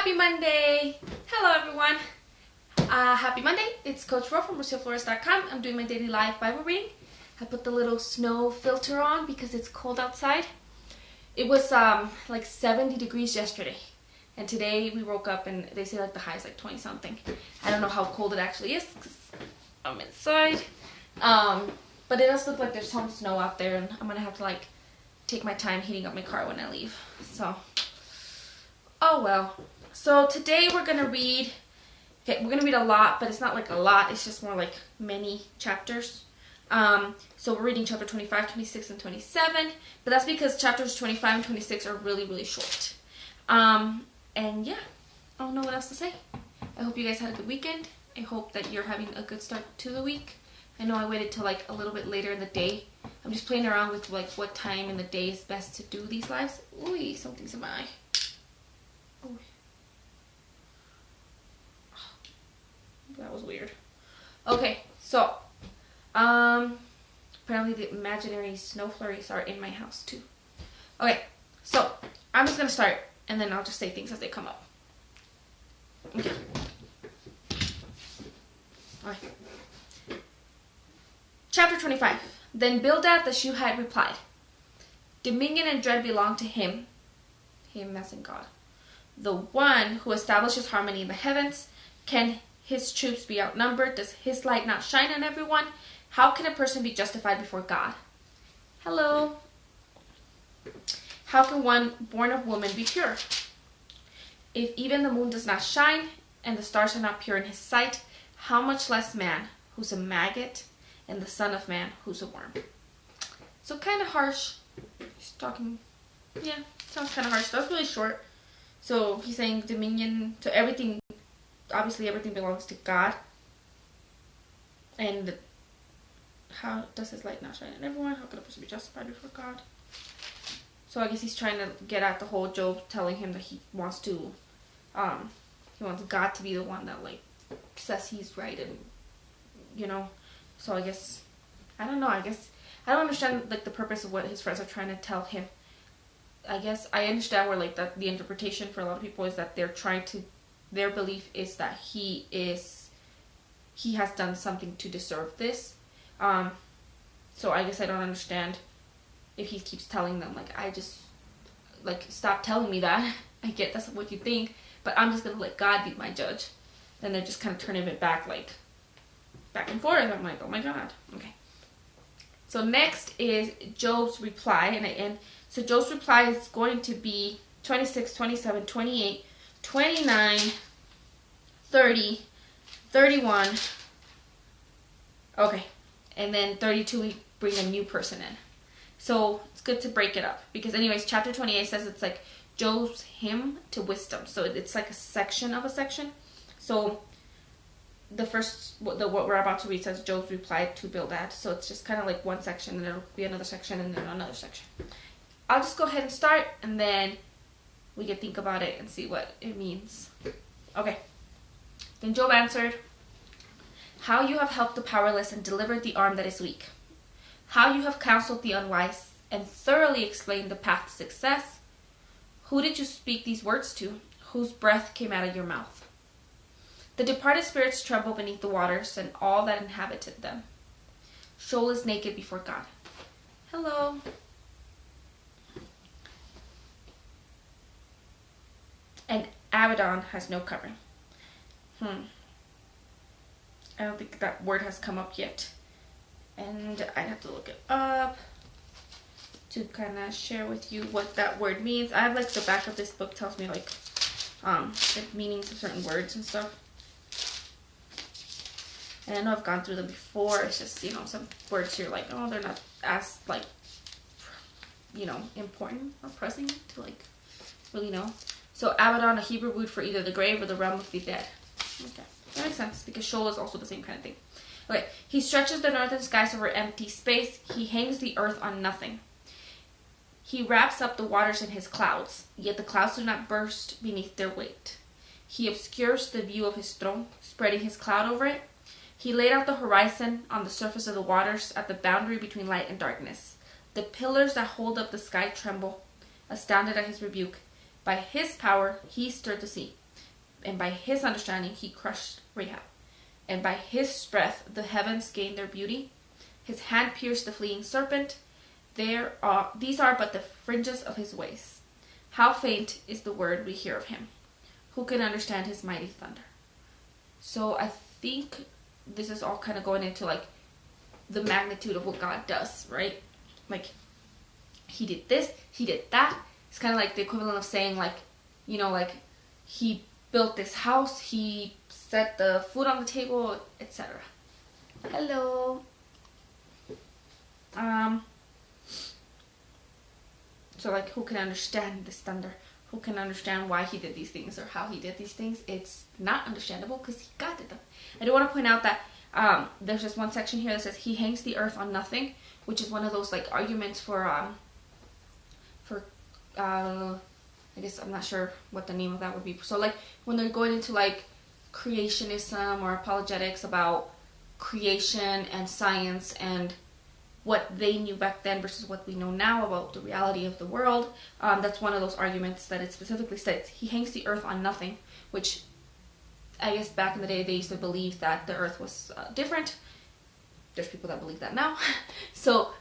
Happy Monday! Hello everyone! Happy Monday! It's Coach Ro from RocioFlores.com. I'm doing my daily live Bible reading. I put the little snow filter on because it's cold outside. It was like 70 degrees yesterday. And today we woke up and they say like the high is like 20 something. I don't know how cold it actually is because I'm inside. But it does look like there's some snow out there and I'm going to have to like take my time heating up my car when I leave. So, oh well. So today we're going to read, we're going to read a lot, but it's not like a lot. It's just more like many chapters. So we're reading chapter 25, 26, and 27. But that's because chapters 25 and 26 are really, really short. And yeah, I don't know what else to say. I hope you guys had a good weekend. I hope that you're having a good start to the week. I know I waited till like a little bit later in the day. I'm just playing around with like what time in the day is best to do these lives. Ooh, something's in my eye. Ooh. That was weird. Okay, so apparently the imaginary snow flurries are in my house too. Okay, so I'm just gonna start and then I'll just say things as they come up. Okay. Alright. Chapter 25. Then Bildad the Shuhite replied, "Dominion and dread belong to him," as in God, "the one who establishes harmony in the heavens. Can his troops be outnumbered? Does his light not shine on everyone? How can a person be justified before God?" Hello. "How can one born of woman be pure? If even the moon does not shine and the stars are not pure in his sight, how much less man, who's a maggot, and the son of man, who's a worm?" So kind of harsh. He's talking, yeah, sounds kind of harsh. That's really short. So he's saying dominion, so everything, obviously everything belongs to God. And how does his light not shine on everyone? How can a person be justified before God? So I guess he's trying to get at the whole Job telling him that he wants to, he wants God to be the one that like says he's right and, you know. So I guess, I don't know, I don't understand like the purpose of what his friends are trying to tell him. I guess I understand where like that the interpretation for a lot of people is that they're trying to, their belief is that he has done something to deserve this. So I guess I don't understand if he keeps telling them like stop telling me that. I get that's what you think, but I'm just gonna let God be my judge. Then they're just kind of turning it back like back and forth. I'm like, oh my God. Okay. So next is Job's reply, and so Job's reply is going to be 26, 27, 28, 29, 30, 31. Okay. And then 32 we bring a new person in. So it's good to break it up because anyways, chapter 28 says it's like Job's hymn to wisdom. So it's like a section of a section. So the first, what we're about to read says Job's reply to Bildad. So it's just kind of like one section and it'll be another section and then another section. I'll just go ahead and start and then we can think about it and see what it means. Okay. Then Job answered, "How you have helped the powerless and delivered the arm that is weak. How you have counseled the unwise and thoroughly explained the path to success. Who did you speak these words to? Whose breath came out of your mouth? The departed spirits tremble beneath the waters and all that inhabited them. Sheol is naked before God." Hello. "And Abaddon has no covering." I don't think that word has come up yet. And I'd have to look it up to kind of share with you what that word means. I have like the back of this book tells me like the meanings of certain words and stuff. And I know I've gone through them before. It's just, you know, some words you're like, oh, they're not as like, you know, important or pressing to like really know. So Abaddon, a Hebrew word for either the grave or the realm of the dead. Okay, that makes sense because Sheol is also the same kind of thing. Okay, he stretches the northern skies over empty space. He hangs the earth on nothing. He wraps up the waters in his clouds, yet the clouds do not burst beneath their weight. He obscures the view of his throne, spreading his cloud over it. He laid out the horizon on the surface of the waters at the boundary between light and darkness. The pillars that hold up the sky tremble, astounded at his rebuke. By his power he stirred the sea. and by his understanding he crushed Rahab. And by his breath the heavens gained their beauty. His hand pierced the fleeing serpent. These are but the fringes of his ways. How faint is the word we hear of him. Who can understand his mighty thunder? So I think this is all kind of going into like the magnitude of what God does, right? Like, he did this, he did that. It's kind of like the equivalent of saying, like, you know, like, he built this house, he set the food on the table, etc. Hello. So, like, who can understand this thunder? Who can understand why he did these things or how he did these things? It's not understandable because God did them. I do want to point out that there's just one section here that says he hangs the earth on nothing, which is one of those like arguments for I guess I'm not sure what the name of that would be. So like when they're going into like creationism or apologetics about creation and science and what they knew back then versus what we know now about the reality of the world, that's one of those arguments that it specifically states. He hangs the earth on nothing, which I guess back in the day they used to believe that the earth was different. There's people that believe that now. So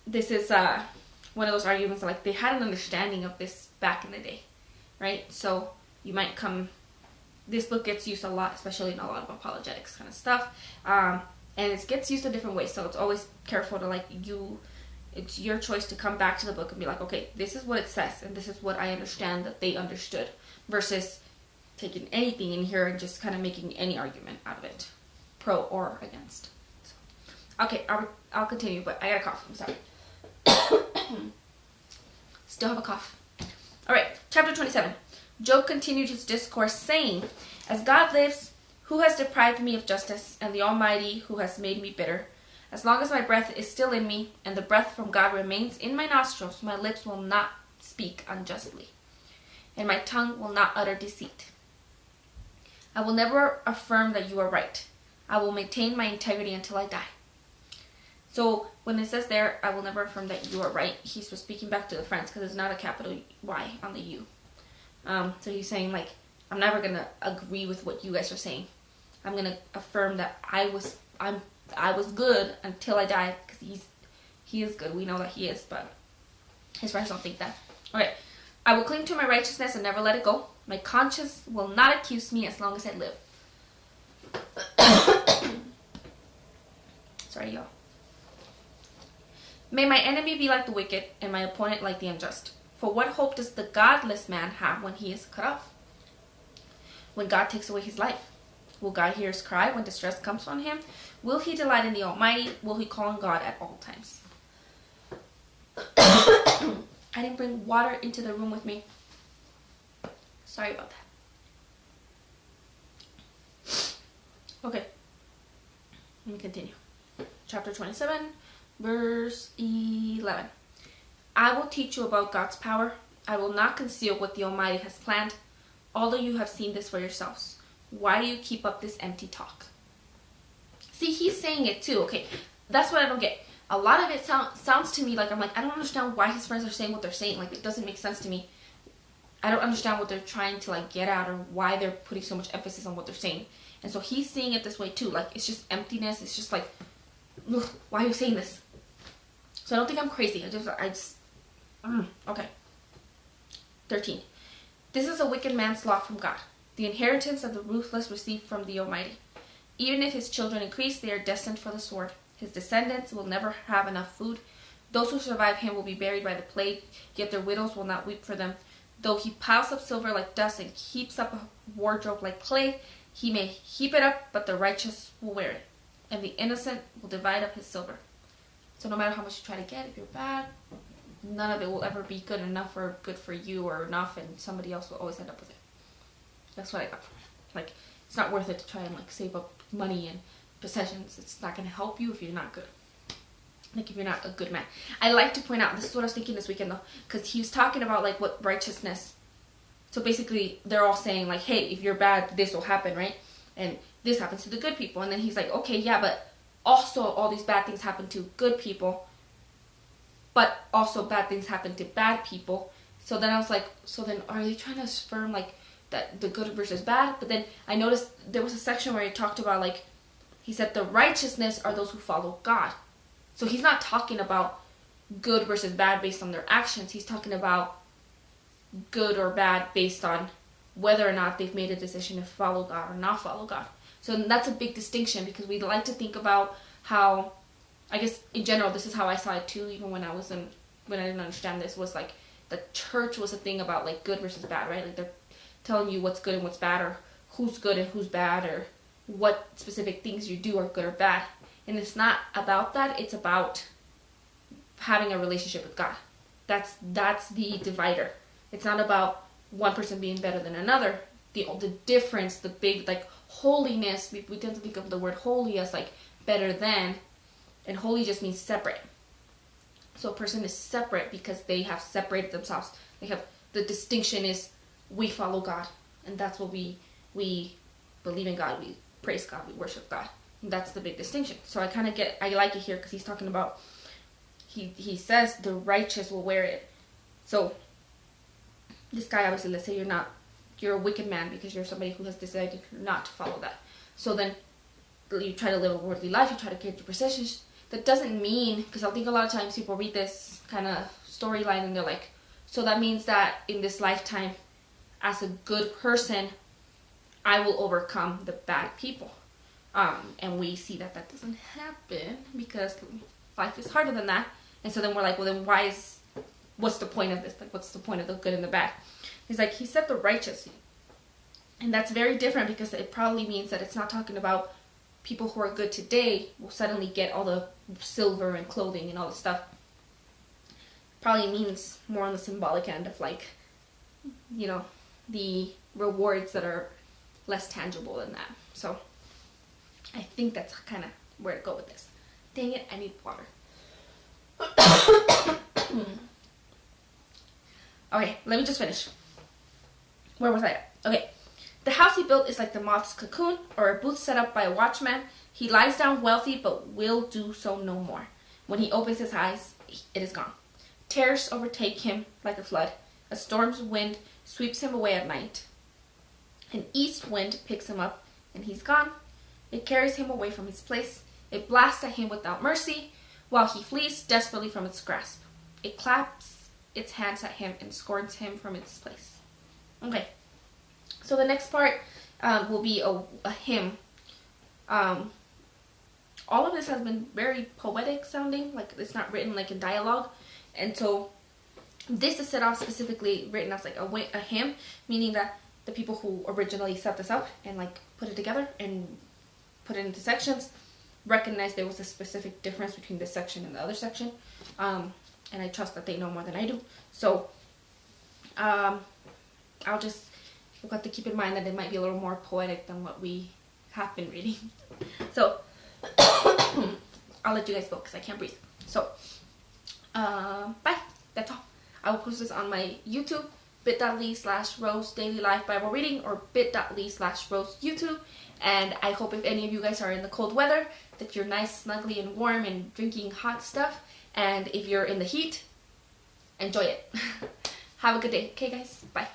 this is one of those arguments that, like, they had an understanding of this back in the day, right? So you might come... This book gets used a lot, especially in a lot of apologetics kind of stuff. And it gets used in different ways, so it's always careful to, like, it's your choice to come back to the book and be like, okay, this is what it says, and this is what I understand that they understood, versus taking anything in here and just kind of making any argument out of it, pro or against. So, okay, I'll continue, but I got a cough, I'm sorry. Still have a cough. Alright, chapter 27. Job continued his discourse, saying, as God lives, who has deprived me of justice, and the Almighty who has made me bitter? As long as my breath is still in me, and the breath from God remains in my nostrils, my lips will not speak unjustly, and my tongue will not utter deceit. I will never affirm that you are right. I will maintain my integrity until I die. So when it says there, I will never affirm that you are right, he's speaking back to the friends, because it's not a capital Y on the U. So he's saying, like, I'm never going to agree with what you guys are saying. I'm going to affirm that I was good until I die, because he is good. We know that he is, but his friends don't think that. Alright. I will cling to my righteousness and never let it go. My conscience will not accuse me as long as I live. Sorry, y'all. May my enemy be like the wicked, and my opponent like the unjust. For what hope does the godless man have when he is cut off? When God takes away his life? Will God hear his cry when distress comes on him? Will he delight in the Almighty? Will he call on God at all times? I didn't bring water into the room with me. Sorry about that. Okay. Let me continue. Chapter 27, verse 11. I will teach you about God's power. I will not conceal what the Almighty has planned. Although you have seen this for yourselves. Why do you keep up this empty talk? See, he's saying it too. Okay, that's what I don't get. A lot of it sounds to me like, I'm like, I don't understand why his friends are saying what they're saying. Like, it doesn't make sense to me. I don't understand what they're trying to, like, get at, or why they're putting so much emphasis on what they're saying. And so he's seeing it this way too. Like, it's just emptiness. It's just like, ugh, why are you saying this? So I don't think I'm crazy. Okay. 13. This is a wicked man's law from God. The inheritance of the ruthless received from the Almighty. Even if his children increase, they are destined for the sword. His descendants will never have enough food. Those who survive him will be buried by the plague, yet their widows will not weep for them. Though he piles up silver like dust and heaps up a wardrobe like clay, he may heap it up, but the righteous will wear it, and the innocent will divide up his silver. So no matter how much you try to get, if you're bad, none of it will ever be good enough or good for you or enough, and somebody else will always end up with it. That's what I got from it. Like, it's not worth it to try and, like, save up money and possessions. It's not going to help you if you're not good. Like, if you're not a good man. I like to point out, this is what I was thinking this weekend, though, because he was talking about, like, what righteousness. So basically, they're all saying, like, hey, if you're bad, this will happen, right? And this happens to the good people. And then he's like, okay, yeah, but also all these bad things happen to good people. But also bad things happen to bad people. So then I was like, so then are they trying to affirm, like, that the good versus bad. But then I noticed there was a section where he talked about, like, he said the righteousness are those who follow God. So he's not talking about good versus bad based on their actions. He's talking about good or bad based on whether or not they've made a decision to follow God or not follow God. So that's a big distinction, because we like to think about how, I guess in general, this is how I saw it too, even when I didn't understand this, was like the church was a thing about like good versus bad, right? Like they're telling you what's good and what's bad, or who's good and who's bad, or what specific things you do are good or bad. And it's not about that. It's about having a relationship with God. That's the divider. It's not about one person being better than another. The difference, the big, like, holiness, we tend to think of the word holy as like better than, and holy just means separate. So a person is separate because they have separated themselves. The distinction is we follow God, and that's what we believe in God, we praise God, we worship God. And that's the big distinction. So I like it here because he's talking about, he says the righteous will wear it. So this guy, obviously, let's say you're a wicked man because you're somebody who has decided not to follow that. So then you try to live a worldly life, you try to get your possessions. That doesn't mean, because I think a lot of times people read this kind of storyline and they're like, so that means that in this lifetime, as a good person, I will overcome the bad people. And we see that doesn't happen, because life is harder than that. And so then we're like, well, then what's the point of this? Like, what's the point of the good and the bad? He's like, he said the righteous. And that's very different, because it probably means that it's not talking about people who are good today will suddenly get all the silver and clothing and all the stuff. Probably means more on the symbolic end of, like, you know, the rewards that are less tangible than that. So I think that's kind of where to go with this. Dang it, I need water. Okay, let me just finish. Where was I at? Okay. The house he built is like the moth's cocoon, or a booth set up by a watchman. He lies down wealthy, but will do so no more. When he opens his eyes, it is gone. Terrors overtake him like a flood. A storm's wind sweeps him away at night. An east wind picks him up, and he's gone. It carries him away from his place. It blasts at him without mercy, while he flees desperately from its grasp. It claps its hands at him and scorns him from its place. Okay. So the next part will be a hymn. All of this has been very poetic sounding, like it's not written like in dialogue. And so this is set off specifically written as like a hymn, meaning that the people who originally set this up and like put it together and put it into sections recognized there was a specific difference between this section and the other section. And I trust that they know more than I do. So we've got to keep in mind that it might be a little more poetic than what we have been reading. So I'll let you guys go because I can't breathe. So bye. That's all. I will post this on my YouTube, bit.ly/Rose Daily Life Bible Reading, or bit.ly/Rose YouTube. And I hope if any of you guys are in the cold weather, that you're nice, snuggly, and warm and drinking hot stuff. And if you're in the heat, enjoy it. Have a good day. Okay, guys? Bye.